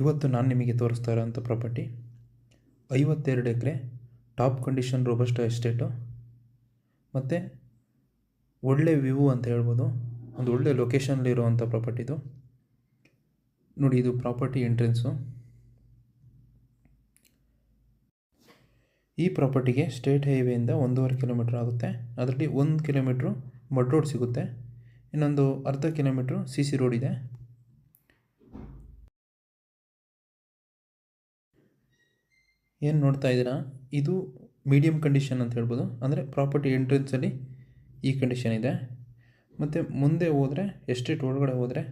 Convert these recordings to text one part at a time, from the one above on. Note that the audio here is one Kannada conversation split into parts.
ಇವತ್ತು ನಾನು ನಿಮಗೆ ತೋರಿಸ್ತಾ ಇರೋಂಥ ಪ್ರಾಪರ್ಟಿ 52 ಎಕರೆ ಟಾಪ್ ಕಂಡೀಷನ್ ರೋಬಸ್ಟ ಎಸ್ಟೇಟು ಮತ್ತು ಒಳ್ಳೆ ವ್ಯೂ ಅಂತ ಹೇಳ್ಬೋದು. ಒಂದು ಒಳ್ಳೆ ಲೊಕೇಶನ್ಲಿರುವಂಥ ಪ್ರಾಪರ್ಟಿದು ನೋಡಿ. ಇದು ಪ್ರಾಪರ್ಟಿ ಎಂಟ್ರೆನ್ಸು. ಈ ಪ್ರಾಪರ್ಟಿಗೆ ಸ್ಟೇಟ್ ಹೈವೇಯಿಂದ 1.5 ಕಿಲೋಮೀಟ್ರ್ ಆಗುತ್ತೆ. ಅದರಲ್ಲಿ 1 ಕಿಲೋಮೀಟ್ರು ಮಡ್ ರೋಡ್ ಸಿಗುತ್ತೆ, ಇನ್ನೊಂದು ಅರ್ಧ ಕಿಲೋಮೀಟ್ರು CC ರೋಡ್ ಇದೆ. ಏನು ನೋಡ್ತಾ ಇದ್ದೀರಾ, ಇದು ಮೀಡಿಯಮ್ ಕಂಡೀಷನ್ ಅಂತ ಹೇಳ್ಬೋದು. ಅಂದರೆ ಪ್ರಾಪರ್ಟಿ ಎಂಟ್ರೆನ್ಸಲ್ಲಿ ಈ ಕಂಡೀಷನ್ ಇದೆ. ಮತ್ತು ಮುಂದೆ ಹೋದರೆ ಎಸ್ಟೇಟ್ ಒಳಗಡೆ ಹೋದರೆ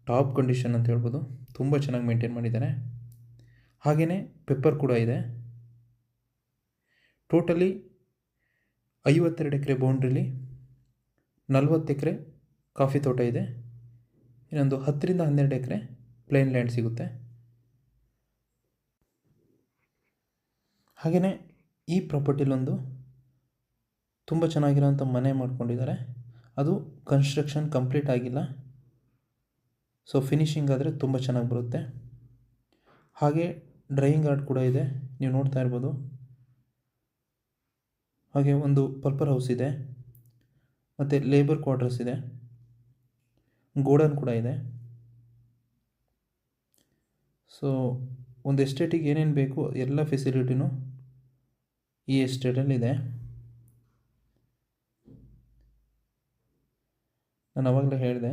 ಟಾಪ್ ಕಂಡೀಷನ್ ಅಂತ ಹೇಳ್ಬೋದು. ತುಂಬ ಚೆನ್ನಾಗಿ ಮೇಂಟೈನ್ ಮಾಡಿದ್ದಾರೆ. ಹಾಗೆಯೇ ಪೆಪ್ಪರ್ ಕೂಡ ಇದೆ. ಟೋಟಲಿ 52 ಎಕರೆ ಬೌಂಡ್ರಿಲಿ 40 ಎಕರೆ ಕಾಫಿ ತೋಟ ಇದೆ. ಇನ್ನೊಂದು 10ರಿಂದ 12 ಎಕರೆ ಪ್ಲೇನ್ ಲ್ಯಾಂಡ್ ಸಿಗುತ್ತೆ. ಹಾಗೆಯೇ ಈ ಪ್ರಾಪರ್ಟಿಲೊಂದು ತುಂಬ ಚೆನ್ನಾಗಿರೋಂಥ ಮನೆ ಮಾಡ್ಕೊಂಡಿದ್ದಾರೆ. ಅದು ಕನ್ಸ್ಟ್ರಕ್ಷನ್ ಕಂಪ್ಲೀಟ್ ಆಗಿಲ್ಲ, ಸೊ ಫಿನಿಷಿಂಗ್ ಆದರೆ ತುಂಬ ಚೆನ್ನಾಗಿ ಬರುತ್ತೆ. ಹಾಗೆ ಡ್ರೈಯಿಂಗ್ ಯಾರ್ಡ್ ಕೂಡ ಇದೆ, ನೀವು ನೋಡ್ತಾ ಇರ್ಬೋದು. ಹಾಗೆ ಒಂದು ಪರ್ಪರ್ ಹೌಸ್ ಇದೆ, ಮತ್ತು ಲೇಬರ್ ಕ್ವಾರ್ಟರ್ಸ್ ಇದೆ, ಗೋಡನ್ ಕೂಡ ಇದೆ. ಸೊ ಒಂದು ಎಸ್ಟೇಟಿಗೆ ಏನೇನು ಬೇಕು ಎಲ್ಲ ಫೆಸಿಲಿಟಿನೂ ಈ ಎಸ್ಟೇಟಲ್ಲಿದೆ. ನಾನು ಆವಾಗಲೇ ಹೇಳಿದೆ,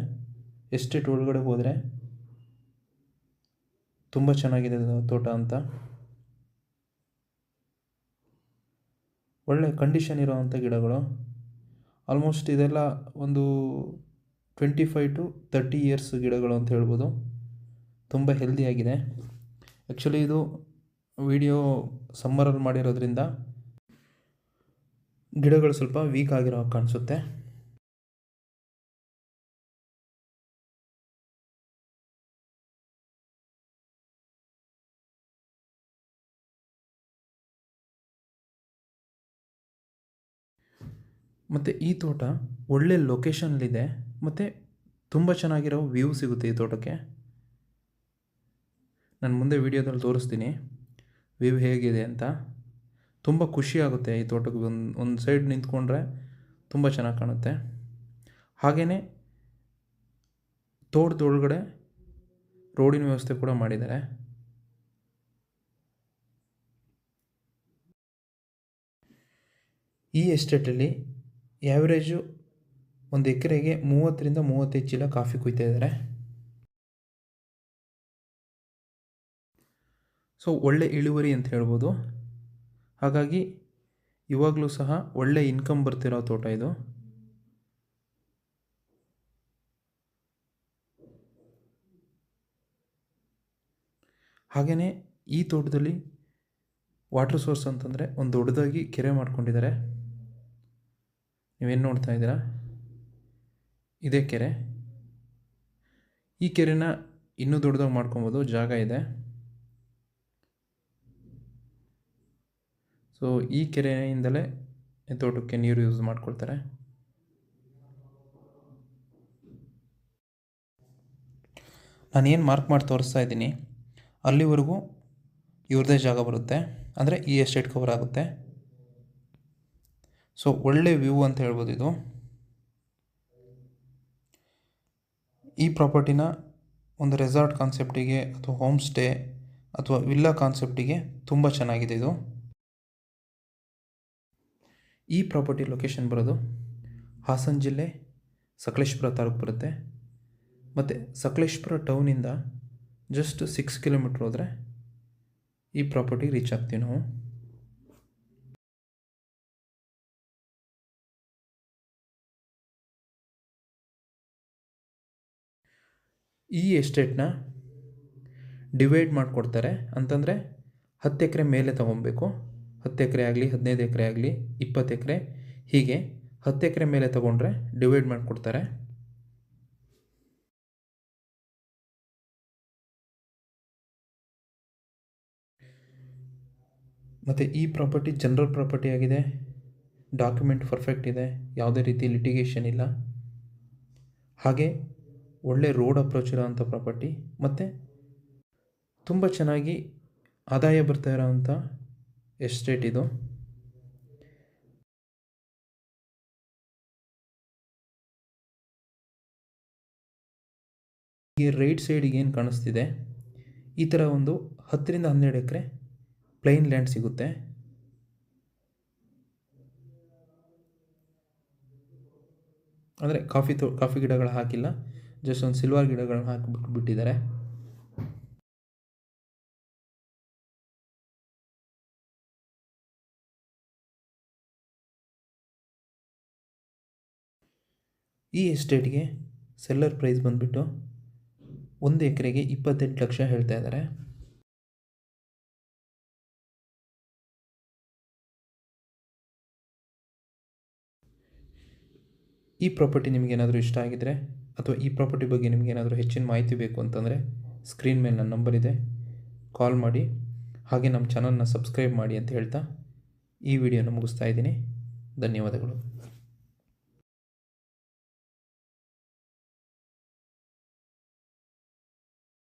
ಎಸ್ಟೇಟ್ ಒಳಗಡೆ ಹೋದರೆ ತುಂಬ ಚೆನ್ನಾಗಿದೆ ತೋಟ ಅಂತ. ಒಳ್ಳೆ ಕಂಡೀಷನ್ ಇರೋವಂಥ ಗಿಡಗಳು. ಆಲ್ಮೋಸ್ಟ್ ಇದೆಲ್ಲ ಒಂದು 25 to 30 ಇಯರ್ಸ್ ಗಿಡಗಳು ಅಂತ ಹೇಳ್ಬೋದು. ತುಂಬ ಹೆಲ್ದಿಯಾಗಿದೆ. ಆ್ಯಕ್ಚುಲಿ ಇದು ವಿಡಿಯೋ ಸಮ್ಮರಲ್ಲಿ ಮಾಡಿರೋದ್ರಿಂದ ಗಿಡಗಳು ಸ್ವಲ್ಪ ವೀಕ್ ಆಗಿರೋ ಕಾಣಿಸುತ್ತೆ. ಮತ್ತು ಈ ತೋಟ ಒಳ್ಳೆ ಲೊಕೇಶನ್ಲಿದೆ, ಮತ್ತು ತುಂಬ ಚೆನ್ನಾಗಿರೋ ವ್ಯೂ ಸಿಗುತ್ತೆ ಈ ತೋಟಕ್ಕೆ. ನಾನು ಮುಂದೆ ವೀಡಿಯೋದಲ್ಲಿ ತೋರಿಸ್ತೀನಿ ವ್ಯೂ ಹೇಗಿದೆ ಅಂತ. ತುಂಬ ಖುಷಿ ಆಗುತ್ತೆ ಈ ತೋಟಕ್ಕೆ. ಒಂದು ಸೈಡ್ ನಿಂತ್ಕೊಂಡ್ರೆ ತುಂಬ ಚೆನ್ನಾಗಿ ಕಾಣುತ್ತೆ. ಹಾಗೆಯೇ ತೋಟದೊಳಗಡೆ ರೋಡಿನ ವ್ಯವಸ್ಥೆ ಕೂಡ ಮಾಡಿದ್ದಾರೆ. ಈ ಎಸ್ಟೇಟಲ್ಲಿ ಆ್ಯಾವ್ರೇಜು ಒಂದು ಎಕರೆಗೆ 30ರಿಂದ 35 ಚೀಲ ಕಾಫಿ ಕುಯ್ತಾ ಇದ್ದಾರೆ. ಸೊ ಒಳ್ಳೆ ಇಳುವರಿ ಅಂತ ಹೇಳ್ಬೋದು. ಹಾಗಾಗಿ ಇವಾಗಲೂ ಸಹ ಒಳ್ಳೆ ಇನ್ಕಮ್ ಬರ್ತಿರೋ ತೋಟ ಇದು. ಹಾಗೆಯೇ ಈ ತೋಟದಲ್ಲಿ ವಾಟರ್ ಸೋರ್ಸ್ ಅಂತಂದರೆ ಒಂದು ದೊಡ್ಡದಾಗಿ ಕೆರೆ ಮಾಡ್ಕೊಂಡಿದ್ದಾರೆ. ನೀವೇನು ನೋಡ್ತಾ ಇದ್ದೀರಾ, ಇದೇ ಕೆರೆ. ಈ ಕೆರೆನ ಇನ್ನೂ ದೊಡ್ಡದಾಗಿ ಮಾಡ್ಕೊಬೋದು, ಜಾಗ ಇದೆ. ಸೊ ಈ ಕೆರೆಯಿಂದಲೇ ತೋಟಕ್ಕೆ ನೀರು ಯೂಸ್ ಮಾಡ್ಕೊಳ್ತಾರೆ. ನಾನೇನು ಮಾರ್ಕ್ ಮಾಡಿ ತೋರಿಸ್ತಾ ಇದ್ದೀನಿ ಅಲ್ಲಿವರೆಗೂ ಇವ್ರದ್ದೇ ಜಾಗ ಬರುತ್ತೆ, ಅಂದರೆ ಈ ಎಸ್ಟೇಟ್ ಕವರ್ ಆಗುತ್ತೆ. ಸೊ ಒಳ್ಳೆ ವ್ಯೂ ಅಂತ ಹೇಳ್ಬೋದು ಇದು. ಈ ಪ್ರಾಪರ್ಟಿನ ಒಂದು ರೆಸಾರ್ಟ್ ಕಾನ್ಸೆಪ್ಟಿಗೆ ಅಥವಾ ಹೋಮ್ ಸ್ಟೇ ಅಥವಾ ವಿಲ್ಲಾ ಕಾನ್ಸೆಪ್ಟಿಗೆ ತುಂಬ ಚೆನ್ನಾಗಿದೆ ಇದು. ಈ ಪ್ರಾಪರ್ಟಿ ಲೊಕೇಶನ್ ಬರೋದು ಹಾಸನ ಜಿಲ್ಲೆ ಸಕಲೇಶಪುರ ತಾಲೂಕು ಬರುತ್ತೆ. ಮತ್ತು ಸಕಲೇಶಪುರ ಟೌನಿಂದ ಜಸ್ಟ್ 6 ಕಿಲೋಮೀಟ್ರ್ ಹೋದರೆ ಈ ಪ್ರಾಪರ್ಟಿ ರೀಚ್ ಆಗ್ತೀವಿ ನಾವು. ಈ ಎಸ್ಟೇಟ್ನ ಡಿವೈಡ್ ಮಾಡಿಕೊಡ್ತಾರೆ. ಅಂತಂದರೆ 10 ಎಕರೆ ಮೇಲೆ ತೊಗೊಬೇಕು. 10 ಎಕರೆ ಆಗಲಿ, 15 ಎಕರೆ ಆಗಲಿ, 20 ಎಕರೆ, ಹೀಗೆ 10 ಎಕರೆ ಮೇಲೆ ತೊಗೊಂಡ್ರೆ ಡಿವೈಡ್ ಮಾಡಿಕೊಡ್ತಾರೆ. ಮತ್ತು ಈ ಪ್ರಾಪರ್ಟಿ ಜನರಲ್ ಪ್ರಾಪರ್ಟಿ ಆಗಿದೆ. ಡಾಕ್ಯುಮೆಂಟ್ ಪರ್ಫೆಕ್ಟ್ ಇದೆ, ಯಾವುದೇ ರೀತಿ ಲಿಟಿಗೇಷನ್ ಇಲ್ಲ. ಹಾಗೆ ಒಳ್ಳೆ ರೋಡ್ ಅಪ್ರೋಚ್ ಇರೋವಂಥ ಪ್ರಾಪರ್ಟಿ. ಮತ್ತು ತುಂಬ ಚೆನ್ನಾಗಿ ಆದಾಯ ಬರ್ತಾ ಇರೋವಂಥ ಎಸ್ಟೇಟ್ ಇದು. ಈ ರೈಟ್ ಸೈಡಿಗೆ ಏನು ಕಾಣಿಸ್ತಿದೆ, ಈ ಥರ ಒಂದು 10ರಿಂದ 12 ಎಕರೆ ಪ್ಲೈನ್ ಲ್ಯಾಂಡ್ ಸಿಗುತ್ತೆ. ಅಂದರೆ ಕಾಫಿ ಗಿಡಗಳು ಹಾಕಿಲ್ಲ, ಜಸ್ಟ್ ಒಂದು ಸಿಲ್ವರ್ ಗಿಡಗಳನ್ನ ಹಾಕಿಬಿಟ್ಟಿದ್ದಾರೆ. ಈ ಎಸ್ಟೇಟ್ಗೆ ಸೆಲ್ಲರ್ ಪ್ರೈಸ್ ಬಂದುಬಿಟ್ಟು 1 ಎಕರೆಗೆ 28 ಲಕ್ಷ ಹೇಳ್ತಾ ಇದ್ದಾರೆ. ಈ ಪ್ರಾಪರ್ಟಿ ನಿಮಗೇನಾದರೂ ಇಷ್ಟ ಆಗಿದರೆ ಅಥವಾ ಈ ಪ್ರಾಪರ್ಟಿ ಬಗ್ಗೆ ನಿಮಗೇನಾದರೂ ಹೆಚ್ಚಿನ ಮಾಹಿತಿ ಬೇಕು ಅಂತಂದರೆ ಸ್ಕ್ರೀನ್ ಮೇಲೆ ನನ್ನ ನಂಬರ್ ಇದೆ, ಕಾಲ್ ಮಾಡಿ. ಹಾಗೆ ನಮ್ಮ ಚಾನಲ್ನ ಸಬ್ಸ್ಕ್ರೈಬ್ ಮಾಡಿ ಅಂತ ಹೇಳ್ತಾ ಈ ವಿಡಿಯೋನ ಮುಗಿಸ್ತಾ ಇದ್ದೀನಿ. ಧನ್ಯವಾದಗಳು.